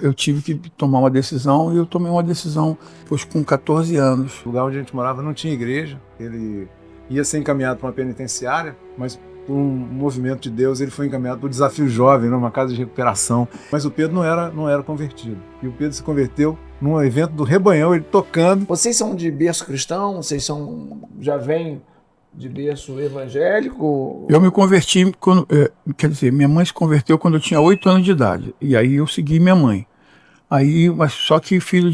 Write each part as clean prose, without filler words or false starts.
Eu tive que tomar uma decisão e eu tomei uma decisão depois com 14 anos. O lugar onde a gente morava não tinha igreja, ele ia ser encaminhado para uma penitenciária, mas por um movimento de Deus ele foi encaminhado para o Desafio Jovem, numa casa de recuperação. Mas o Pedro não era convertido. E o Pedro se converteu num evento do Rebanhão, ele tocando. Vocês são de berço cristão? Já vêm de berço evangélico? Eu me converti, quer dizer, minha mãe se converteu quando eu tinha 8 anos de idade. E aí eu segui minha mãe. Aí, mas só que filho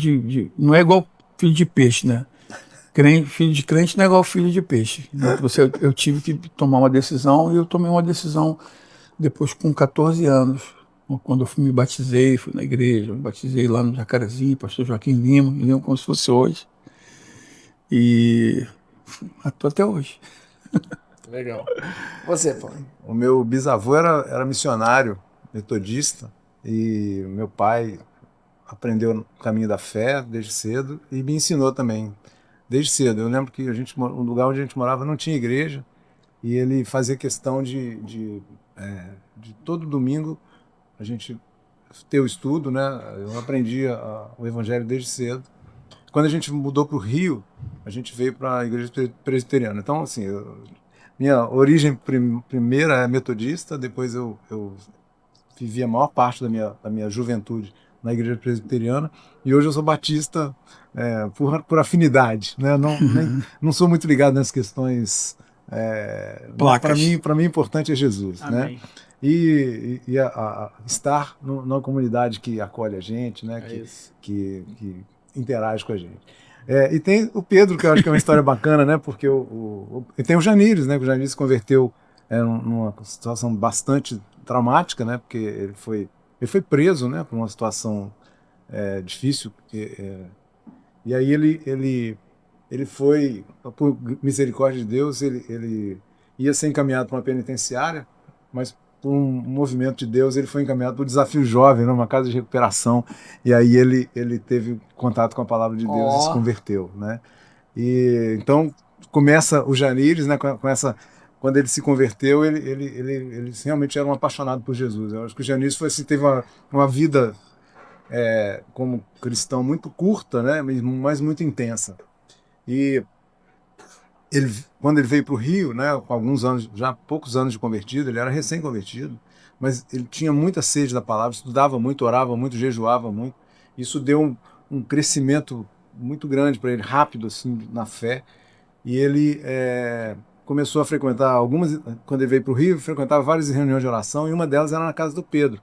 não é igual filho de peixe, né? Filho de crente não é igual filho de peixe. Eu tive que tomar uma decisão e eu tomei uma decisão depois com 14 anos. Quando eu me batizei, fui na igreja, me batizei lá no Jacarezinho, pastor Joaquim Lima, me lembro como se fosse hoje. E estou até hoje. Legal. Você, Paulo? O meu bisavô era missionário, metodista, e meu pai aprendeu o caminho da fé desde cedo e me ensinou também desde cedo. Eu lembro que o lugar onde a gente morava não tinha igreja e ele fazia questão de todo domingo a gente ter o estudo, né? Eu aprendi o evangelho desde cedo. Quando a gente mudou para o Rio, a gente veio para a igreja presbiteriana. Então, assim, minha origem primeira é metodista, depois eu vivi a maior parte da minha juventude na igreja presbiteriana, e hoje eu sou batista por afinidade, né? Não sou muito ligado nas questões. Para mim, importante é Jesus. Amém. Né? E estar numa comunidade que acolhe a gente, né? Que interage com a gente. E tem o Pedro, que eu acho que é uma história bacana, né? Porque e tem o Janires, né? Que o Janires se converteu numa situação bastante traumática, né? Porque ele foi preso, né? Por uma situação difícil. E aí ele foi, por misericórdia de Deus, ele ia ser encaminhado para uma penitenciária, mas por um movimento de Deus ele foi encaminhado para o Desafio Jovem, numa casa de recuperação. E aí ele teve contato com a palavra de Deus e se converteu, né? E então começa o Janires, né? Quando ele se converteu, ele realmente era um apaixonado por Jesus. Eu acho que o Janires teve uma vida como cristão muito curta, né? Mas muito intensa. E quando ele veio para o Rio, né? Com alguns anos, já poucos anos de convertido, ele era recém-convertido, mas ele tinha muita sede da palavra, estudava muito, orava muito, jejuava muito. Isso deu um crescimento muito grande para ele, rápido assim, na fé. E ele começou a frequentar quando ele veio para o Rio, frequentava várias reuniões de oração, e uma delas era na casa do Pedro.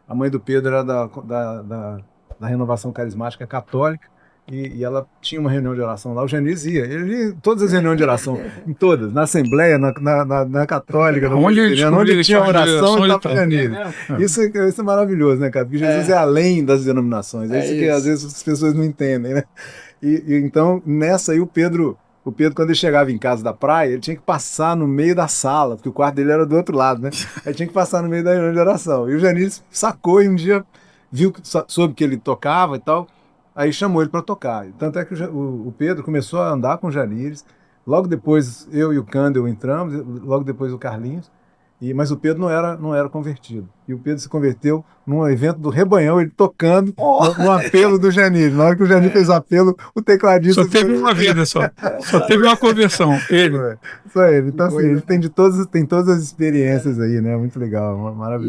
A mãe do Pedro era da Renovação Carismática Católica, e ela tinha uma reunião de oração lá. O Janires ele ia em todas as reuniões de oração, em todas, na Assembleia, na Católica, onde tinha oração, estava o Janires. Isso é maravilhoso, né, cara? Porque Jesus é além das denominações. É isso que às vezes as pessoas não entendem, né? Então, nessa aí, o Pedro, quando ele chegava em casa da praia, ele tinha que passar no meio da sala, porque o quarto dele era do outro lado, né? Aí tinha que passar no meio da reunião de oração. E o Janires sacou e um dia soube que ele tocava e tal, aí chamou ele para tocar. Tanto é que o Pedro começou a andar com o Janires. Logo depois, eu e o Candel entramos, logo depois o Carlinhos. Mas o Pedro não era convertido. E o Pedro se converteu num evento do Rebanhão, ele tocando no apelo do Janires. Na hora que o Janires fez o apelo, o tecladista... Só teve uma vida só. Só teve uma conversão. Ele. Só ele. Então, assim, ele tem todas as experiências aí, né? Muito legal, maravilhoso.